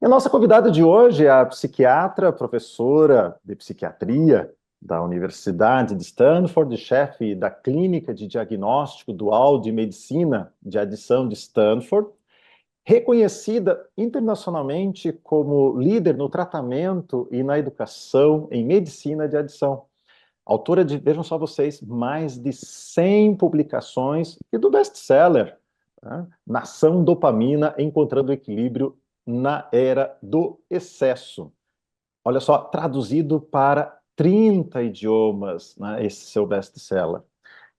E a nossa convidada de hoje é a psiquiatra, professora de psiquiatria da Universidade de Stanford, chefe da Clínica de Diagnóstico Dual de Medicina de Adição de Stanford, reconhecida internacionalmente como líder no tratamento e na educação em medicina de adição. Autora de, vejam só vocês, mais de 100 publicações e do best-seller, né? Nação Dopamina, Encontrando o Equilíbrio na Era do Excesso. Olha só, traduzido para 30 idiomas, né, esse seu best-seller.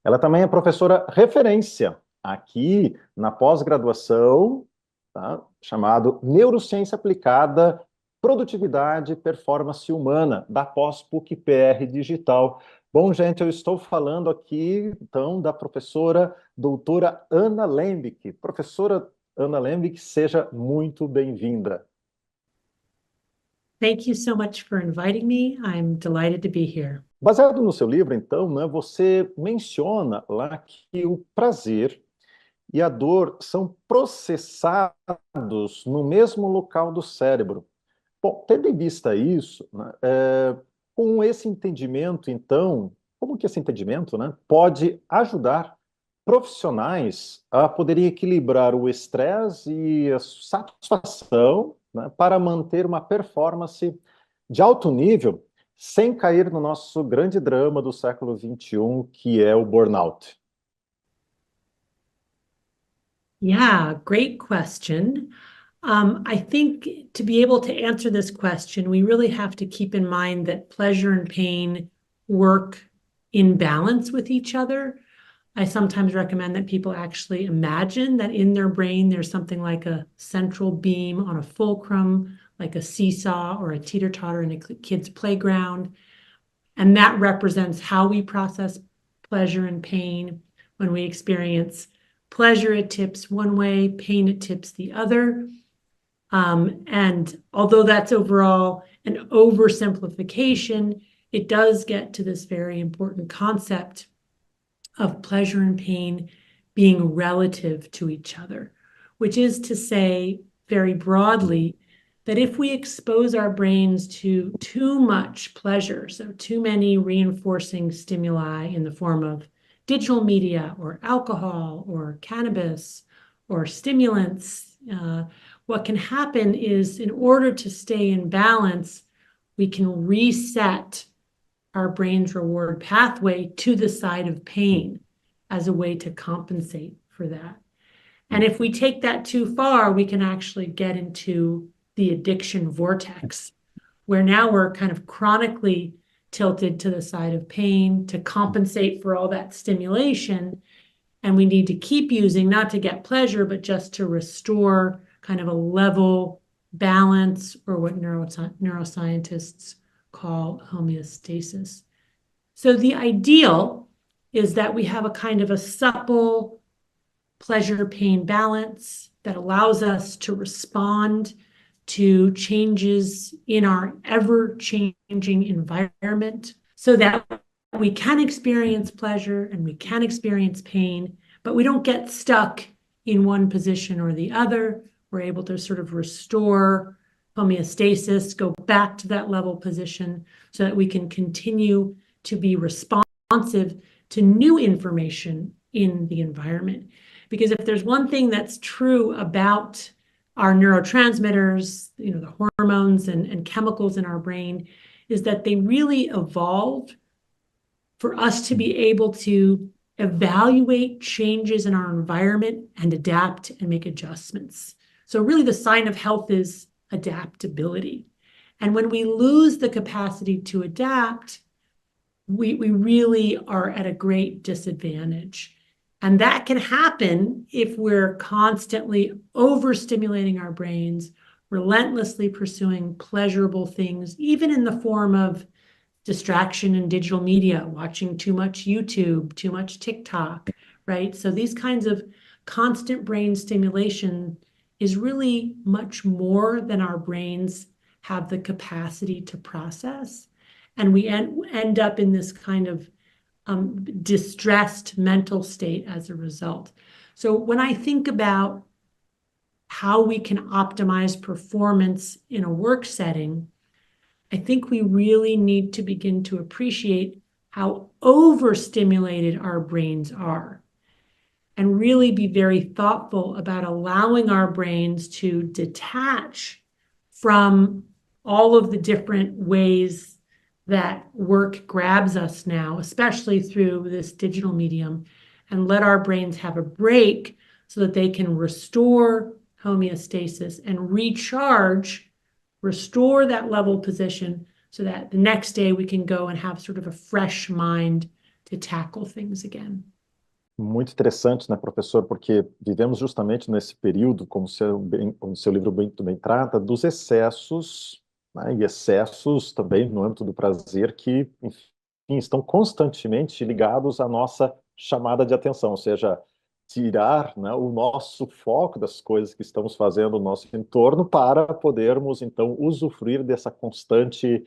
Ela também é professora referência aqui na pós-graduação, tá, chamado Neurociência Aplicada, Produtividade e Performance Humana, da pós-PUC-PR Digital. Bom, gente, eu estou falando aqui, então, da professora doutora Anna Lembke. Professora Anna Lembke, seja muito bem-vinda. Thank you so much for inviting me. I'm delighted to be here. Baseado no seu livro, então, né, você menciona lá que o prazer e a dor são processados no mesmo local do cérebro. Bom, tendo em vista isso, né, com esse entendimento, então, como que esse entendimento, né, pode ajudar profissionais a poderem equilibrar o estresse e a satisfação, né, para manter uma performance de alto nível, sem cair no nosso grande drama do século XXI, que é o burnout? Yeah, great question. I think to be able to answer this question, we really have to keep in mind that pleasure and pain work in balance with each other. I sometimes recommend that people actually imagine that in their brain there's something like a central beam on a fulcrum, like a seesaw or a teeter-totter in a kid's playground. And that represents how we process pleasure and pain. When we experience pleasure, it tips one way, pain, it tips the other. And although that's overall an oversimplification, it does get to this very important concept of pleasure and pain being relative to each other, which is to say, very broadly, that if we expose our brains to too much pleasure, so too many reinforcing stimuli in the form of digital media or alcohol or cannabis or stimulants, what can happen is, in order to stay in balance, we can reset our brain's reward pathway to the side of pain as a way to compensate for that. And if we take that too far, we can actually get into the addiction vortex, where now we're kind of chronically tilted to the side of pain to compensate for all that stimulation. And we need to keep using, not to get pleasure, but just to restore kind of a level balance, or what neuroscientists call homeostasis. So the ideal is that we have a kind of a supple pleasure-pain balance that allows us to respond to changes in our ever-changing environment, so that we can experience pleasure and we can experience pain, but we don't get stuck in one position or the other. We're able to sort of restore homeostasis, go back to that level position, so that we can continue to be responsive to new information in the environment. Because if there's one thing that's true about our neurotransmitters, the hormones and chemicals in our brain, is that they really evolved for us to be able to evaluate changes in our environment and adapt and make adjustments. So really the sign of health is adaptability. And when we lose the capacity to adapt, we really are at a great disadvantage. And that can happen if we're constantly overstimulating our brains, relentlessly pursuing pleasurable things, even in the form of distraction in digital media, watching too much YouTube, too much TikTok, right? So these kinds of constant brain stimulation is really much more than our brains have the capacity to process. And we end up in this kind of distressed mental state as a result. So when I think about how we can optimize performance in a work setting, I think we really need to begin to appreciate how overstimulated our brains are and really be very thoughtful about allowing our brains to detach from all of the different ways that work grabs us now, especially through this digital medium, and let our brains have a break so that they can restore homeostasis and recharge, restore that level position so that the next day we can go and have sort of a fresh mind to tackle things again. Muito interessante, né, professor? Porque vivemos justamente nesse período, como o seu livro muito bem trata, dos excessos, né, e excessos também no âmbito do prazer que, enfim, estão constantemente ligados à nossa chamada de atenção, ou seja, tirar, né, o nosso foco das coisas que estamos fazendo no nosso entorno para podermos, então, usufruir dessa constante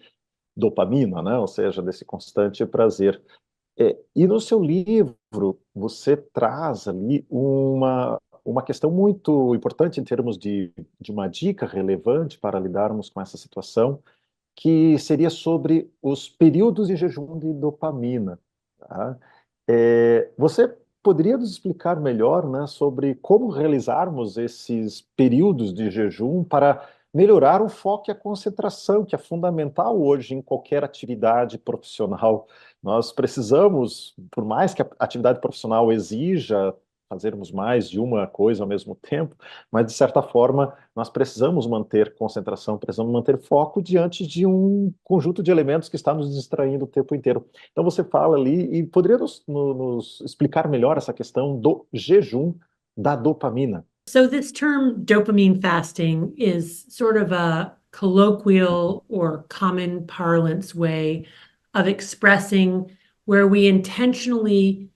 dopamina, né, ou seja, desse constante prazer. E no seu livro, você traz ali uma questão muito importante em termos de uma dica relevante para lidarmos com essa situação, que seria sobre os períodos de jejum de dopamina. Tá? Você poderia nos explicar melhor, né, sobre como realizarmos esses períodos de jejum para melhorar o foco e a concentração, que é fundamental hoje em qualquer atividade profissional. Nós precisamos, por mais que a atividade profissional exija fazermos mais de uma coisa ao mesmo tempo, mas, de certa forma, nós precisamos manter concentração, precisamos manter foco diante de um conjunto de elementos que está nos distraindo o tempo inteiro. Então, você fala ali, e poderia nos explicar melhor essa questão do jejum da dopamina? So this term dopamine fasting is sort of a colloquial or common parlance way of expressing where we intentionally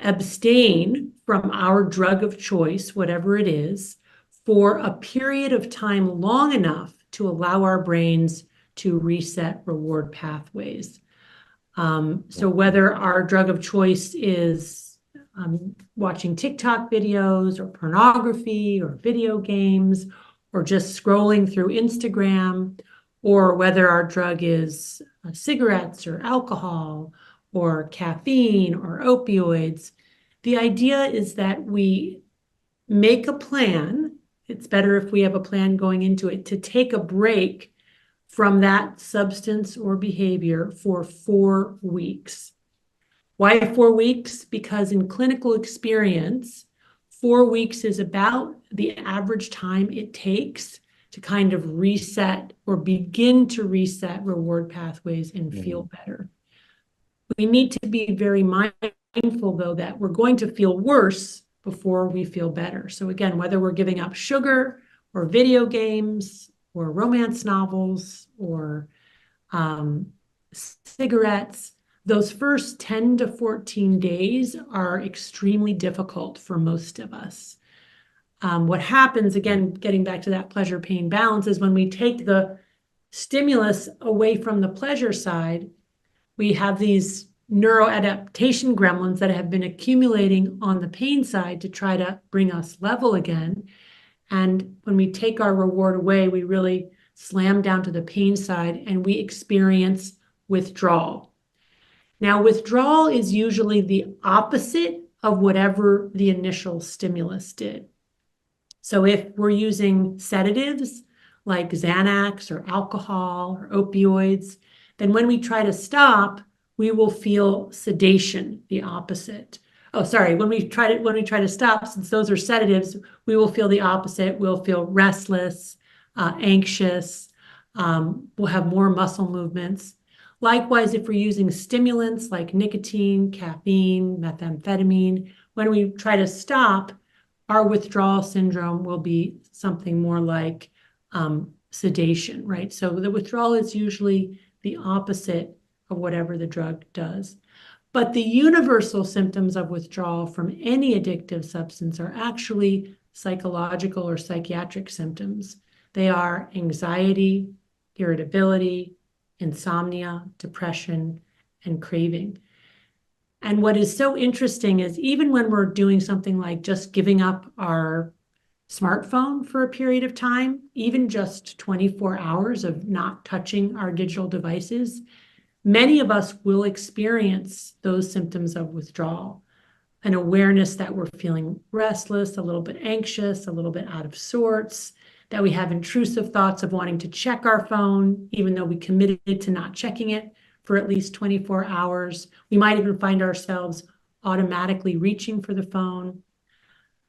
abstain from our drug of choice, whatever it is, for a period of time long enough to allow our brains to reset reward pathways. So whether our drug of choice is watching TikTok videos or pornography or video games or just scrolling through Instagram, or whether our drug is cigarettes or alcohol or caffeine or opioids, the idea is that we make a plan. It's better if we have a plan going into it to take a break from that substance or behavior for 4 weeks. Why 4 weeks? Because in clinical experience, 4 weeks is about the average time it takes to kind of reset or begin to reset reward pathways and feel better. We need to be very mindful, though, that we're going to feel worse before we feel better. So again, whether we're giving up sugar or video games or romance novels or cigarettes, those first 10 to 14 days are extremely difficult for most of us. What happens, again, getting back to that pleasure-pain balance, is when we take the stimulus away from the pleasure side, we have these neuroadaptation gremlins that have been accumulating on the pain side to try to bring us level again. And when we take our reward away, we really slam down to the pain side and we experience withdrawal. Now, withdrawal is usually the opposite of whatever the initial stimulus did. So if we're using sedatives like Xanax or alcohol or opioids, then when we try to stop, we will feel sedation, the opposite. Oh, sorry, when we try to stop, since those are sedatives, we will feel the opposite. We'll feel restless, anxious, we'll have more muscle movements. Likewise, if we're using stimulants like nicotine, caffeine, methamphetamine, when we try to stop, our withdrawal syndrome will be something more like sedation, right? So the withdrawal is usually the opposite of whatever the drug does. But the universal symptoms of withdrawal from any addictive substance are actually psychological or psychiatric symptoms. They are anxiety, irritability, insomnia, depression, and craving. And what is so interesting is even when we're doing something like just giving up our smartphone for a period of time, even just 24 hours of not touching our digital devices, many of us will experience those symptoms of withdrawal, an awareness that we're feeling restless, a little bit anxious, a little bit out of sorts, that we have intrusive thoughts of wanting to check our phone, even though we committed to not checking it for at least 24 hours. We might even find ourselves automatically reaching for the phone.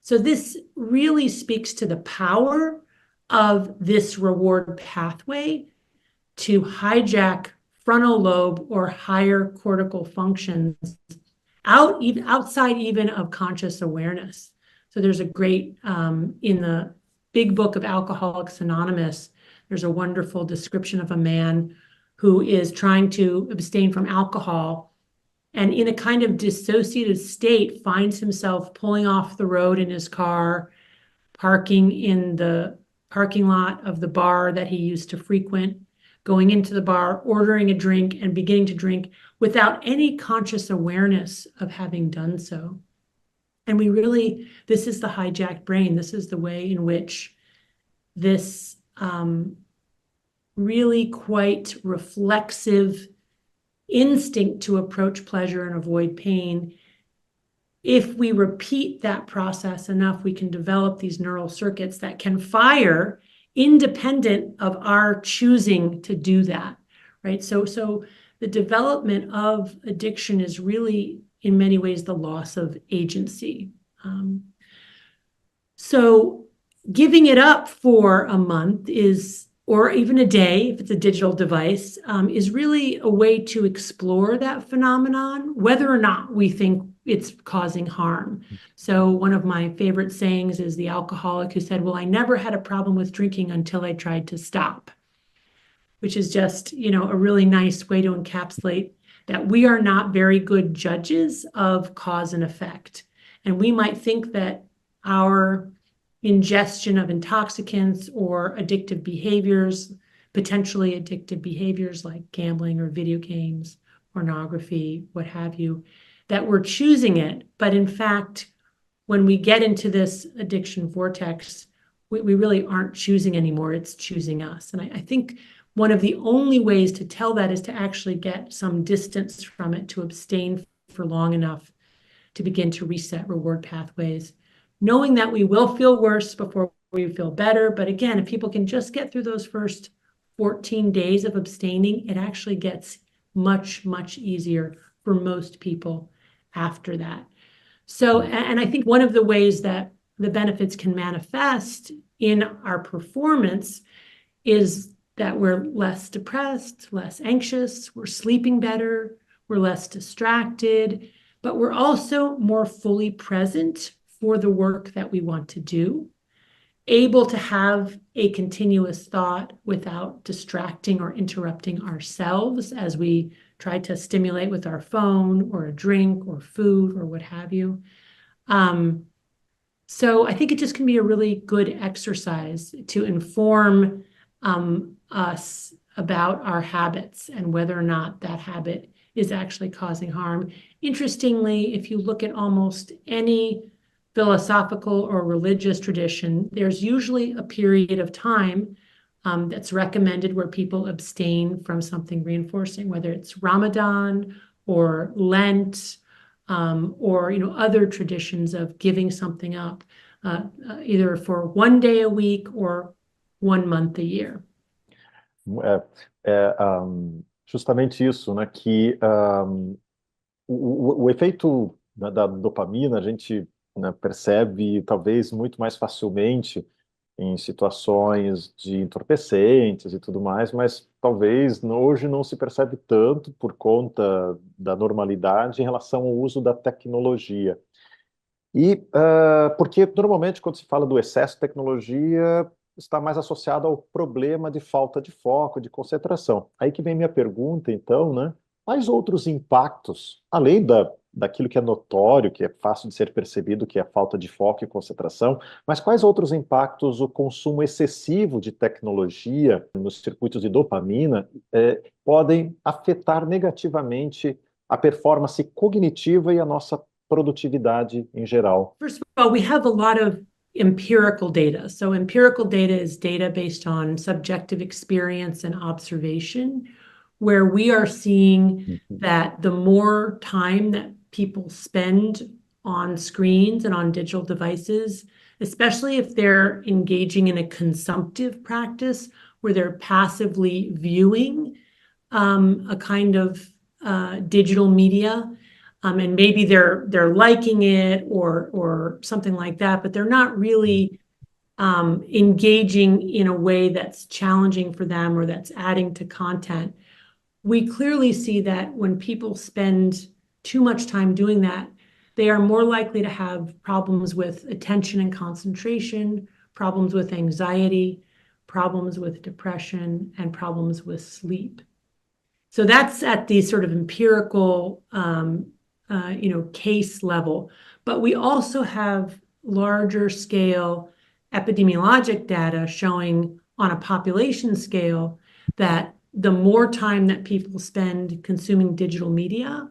So this really speaks to the power of this reward pathway to hijack frontal lobe or higher cortical functions outside even of conscious awareness. So there's a great, in the big book of Alcoholics Anonymous, there's a wonderful description of a man who is trying to abstain from alcohol, and in a kind of dissociative state finds himself pulling off the road in his car, parking in the parking lot of the bar that he used to frequent, going into the bar, ordering a drink, and beginning to drink without any conscious awareness of having done so. And this is the hijacked brain. This is the way in which this really quite reflexive instinct to approach pleasure and avoid pain, if we repeat that process enough, we can develop these neural circuits that can fire independent of our choosing to do that, right? So the development of addiction is really, in many ways, the loss of agency. So giving it up for a month or even a day, if it's a digital device, is really a way to explore that phenomenon, whether or not we think it's causing harm. So one of my favorite sayings is the alcoholic who said, well, I never had a problem with drinking until I tried to stop, which is just, a really nice way to encapsulate that we are not very good judges of cause and effect. And we might think that our ingestion of intoxicants or addictive behaviors, potentially addictive behaviors like gambling or video games, pornography, what have you, that we're choosing it. But in fact, when we get into this addiction vortex, we really aren't choosing anymore. It's choosing us. And I think one of the only ways to tell that is to actually get some distance from it, to abstain for long enough to begin to reset reward pathways, knowing that we will feel worse before we feel better. But again, if people can just get through those first 14 days of abstaining, it actually gets much, much easier for most people after that. So, and I think one of the ways that the benefits can manifest in our performance is that we're less depressed, less anxious, we're sleeping better, we're less distracted, but we're also more fully present for the work that we want to do, able to have a continuous thought without distracting or interrupting ourselves as we try to stimulate with our phone or a drink or food or what have you. So I think it just can be a really good exercise to inform us about our habits and whether or not that habit is actually causing harm. Interestingly, if you look at almost any philosophical or religious tradition, there's usually a period of time that's recommended where people abstain from something reinforcing, whether it's Ramadan or Lent, or other traditions of giving something up, either for one day a week or 1 month a year. Justamente isso, né? Que o efeito da dopamina a gente, né, percebe talvez muito mais facilmente em situações de entorpecentes e tudo mais, mas talvez hoje não se percebe tanto por conta da normalidade em relação ao uso da tecnologia. E porque normalmente quando se fala do excesso de tecnologia está mais associado ao problema de falta de foco, de concentração. Aí que vem minha pergunta, então, né? Quais outros impactos, além daquilo que é notório, que é fácil de ser percebido, que é a falta de foco e concentração, mas quais outros impactos o consumo excessivo de tecnologia nos circuitos de dopamina podem afetar negativamente a performance cognitiva e a nossa produtividade em geral? First of all, we have a lot of empirical data. So empirical data is data based on subjective experience and observation, where we are seeing that the more time that people spend on screens and on digital devices, especially if they're engaging in a consumptive practice where they're passively viewing a kind of digital media, and maybe they're liking it or something like that, but they're not really engaging in a way that's challenging for them or that's adding to content. We clearly see that when people spend too much time doing that, they are more likely to have problems with attention and concentration, problems with anxiety, problems with depression, and problems with sleep. So that's at the sort of empirical, case level. But we also have larger scale epidemiologic data showing on a population scale that the more time that people spend consuming digital media,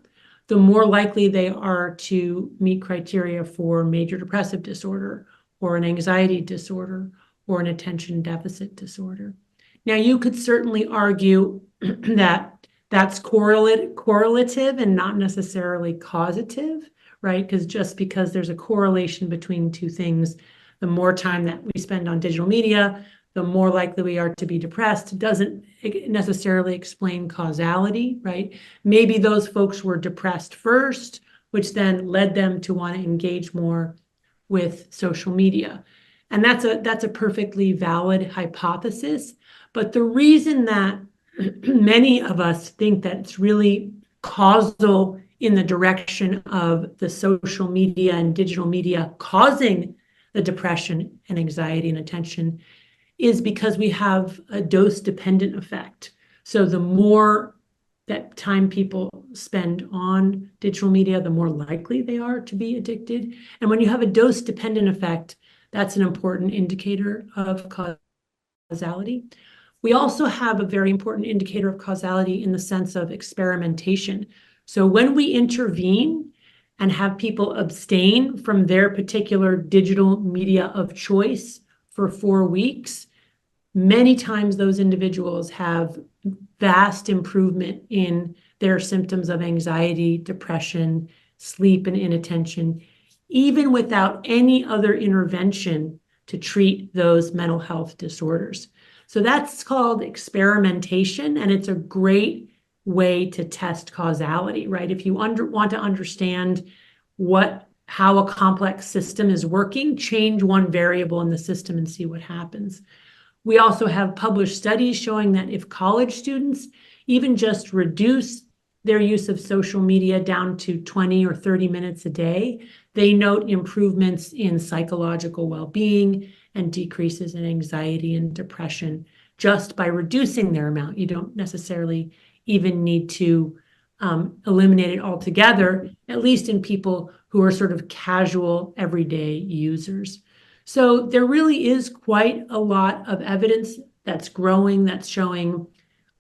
the more likely they are to meet criteria for major depressive disorder or an anxiety disorder or an attention deficit disorder. Now, you could certainly argue that that's correlative and not necessarily causative, right? Because just because there's a correlation between two things, the more time that we spend on digital media, the more likely we are to be depressed, doesn't necessarily explain causality, right? Maybe those folks were depressed first, which then led them to want to engage more with social media. And that's a perfectly valid hypothesis. But the reason that many of us think that it's really causal in the direction of the social media and digital media causing the depression and anxiety and attention is because we have a dose-dependent effect. So the more that time people spend on digital media, the more likely they are to be addicted. And when you have a dose-dependent effect, that's an important indicator of causality. We also have a very important indicator of causality in the sense of experimentation. So when we intervene and have people abstain from their particular digital media of choice for 4 weeks, many times those individuals have vast improvement in their symptoms of anxiety, depression, sleep, and inattention, even without any other intervention to treat those mental health disorders. So that's called experimentation, and it's a great way to test causality, right? If you want to understand how a complex system is working, change one variable in the system and see what happens. We also have published studies showing that if college students even just reduce their use of social media down to 20 or 30 minutes a day, they note improvements in psychological well-being and decreases in anxiety and depression just by reducing their amount. You don't necessarily even need to eliminate it altogether, at least in people who are sort of casual, everyday users. So there really is quite a lot of evidence that's growing, that's showing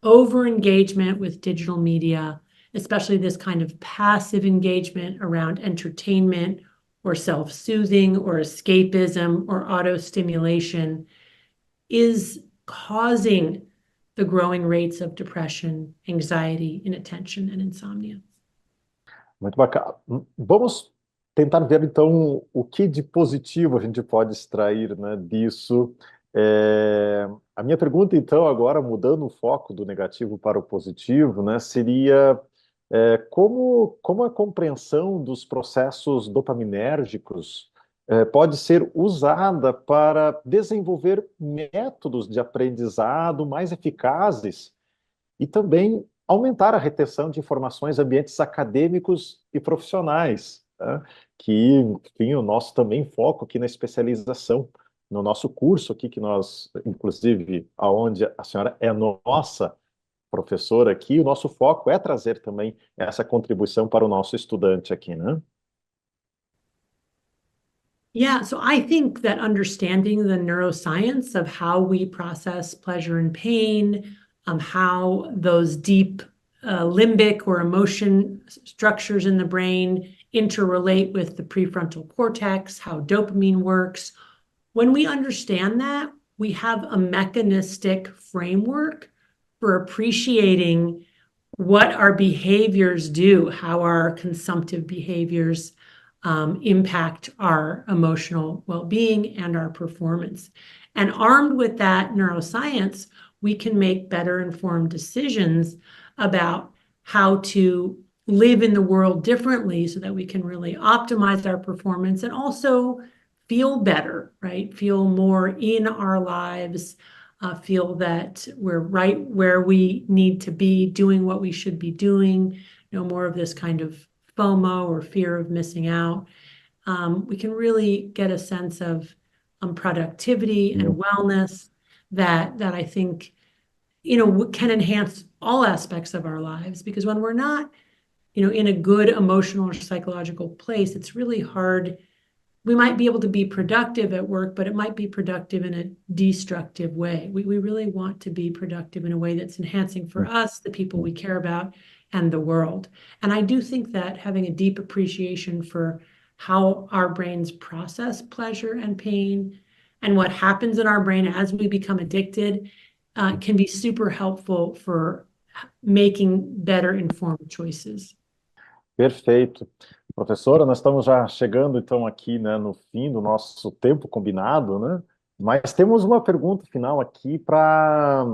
over-engagement with digital media, especially this kind of passive engagement around entertainment or self-soothing or escapism or auto-stimulation is causing the growing rates of depression, anxiety, inattention, and insomnia. Muito bacana. Vamos tentar ver, então, o que de positivo a gente pode extrair, né, disso. A minha pergunta, então, agora, mudando o foco do negativo para o positivo, né, seria como a compreensão dos processos dopaminérgicos pode ser usada para desenvolver métodos de aprendizado mais eficazes e também aumentar a retenção de informações em ambientes acadêmicos e profissionais, né? Que, enfim, o nosso também foco aqui na especialização, no nosso curso aqui, que nós, inclusive, aonde a senhora é nossa professora aqui, o nosso foco é trazer também essa contribuição para o nosso estudante aqui, né? Yeah, so I think that understanding the neuroscience of how we process pleasure and pain, how those deep limbic or emotion structures in the brain interrelate with the prefrontal cortex, how dopamine works, When we understand that, we have a mechanistic framework for appreciating what our behaviors do, how our consumptive behaviors impact our emotional well-being and our performance. And armed with that neuroscience, we can make better informed decisions about how to live in the world differently so that we can really optimize our performance and also feel better, right? Feel more in our lives, feel that we're right where we need to be, doing what we should be doing, no more of this kind of FOMO or fear of missing out. We can really get a sense of productivity and wellness that I think, can enhance all aspects of our lives. Because when we're not, in a good emotional or psychological place, it's really hard. We might be able to be productive at work, but it might be productive in a destructive way. We really want to be productive in a way that's enhancing for us, the people we care about, and the world. And I do think that having a deep appreciation for how our brains process pleasure and pain and what happens in our brain as we become addicted can be super helpful for making better informed choices. Perfeito. Professora, nós estamos já chegando, então, aqui, né, no fim do nosso tempo combinado, né? Mas temos uma pergunta final aqui para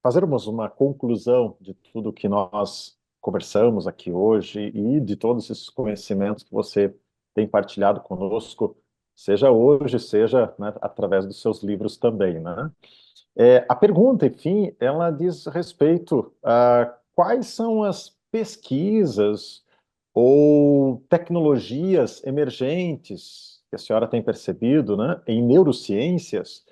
fazermos uma conclusão de tudo que nós conversamos aqui hoje e de todos esses conhecimentos que você tem partilhado conosco, seja hoje, seja, né, através dos seus livros também, né? A pergunta, enfim, ela diz respeito a quais são as pesquisas ou tecnologias emergentes que a senhora tem percebido, né, em neurociências,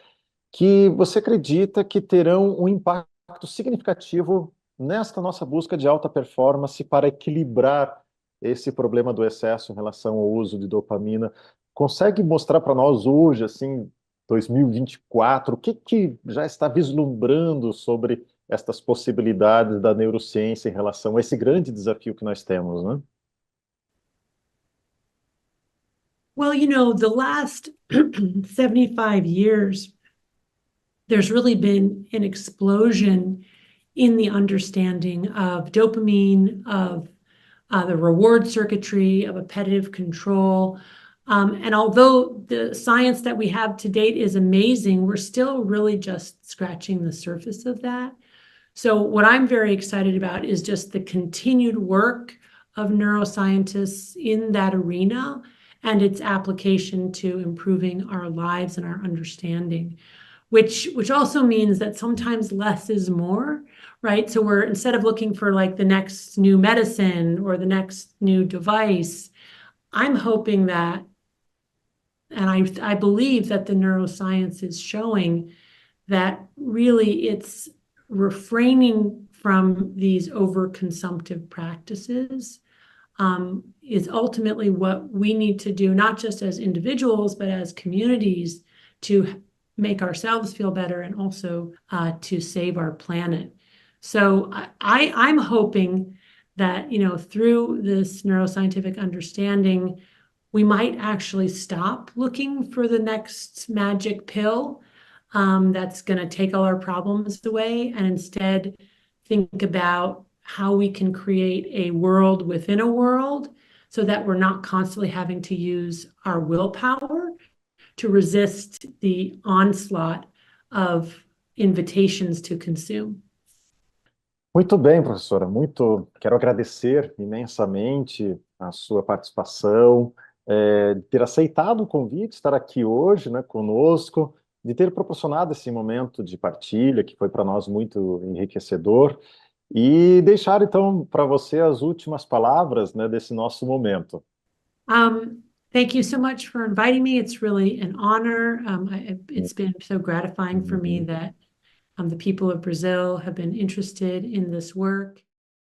que você acredita que terão um impacto significativo nesta nossa busca de alta performance para equilibrar esse problema do excesso em relação ao uso de dopamina? Consegue mostrar para nós hoje, assim, 2024, o que já está vislumbrando sobre estas possibilidades da neurociência em relação a esse grande desafio que nós temos, né? Well, the last 75 years, there's really been an explosion in the understanding of dopamine, of the reward circuitry, of appetitive control. And although the science that we have to date is amazing, we're still really just scratching the surface of that. So what I'm very excited about is just the continued work of neuroscientists in that arena and its application to improving our lives and our understanding, which also means that sometimes less is more, right? So we're, instead of looking for like the next new medicine or the next new device, I'm hoping that, and I believe that the neuroscience is showing that really it's refraining from these overconsumptive practices is ultimately what we need to do, not just as individuals, but as communities, to make ourselves feel better and also to save our planet. So I'm hoping that, through this neuroscientific understanding, we might actually stop looking for the next magic pill that's going to take all our problems away, and instead think about how we can create a world within a world so that we're not constantly having to use our willpower to resist the onslaught of invitations to consume. Muito bem, professora. Quero agradecer imensamente a sua participação, de ter aceitado o convite, estar aqui hoje, né, conosco, de ter proporcionado esse momento de partilha, que foi para nós muito enriquecedor, e deixar, então, para você as últimas palavras, né, desse nosso momento. Thank you so much for inviting me. It's really an honor. It's been so gratifying for me that the people of Brazil have been interested in this work.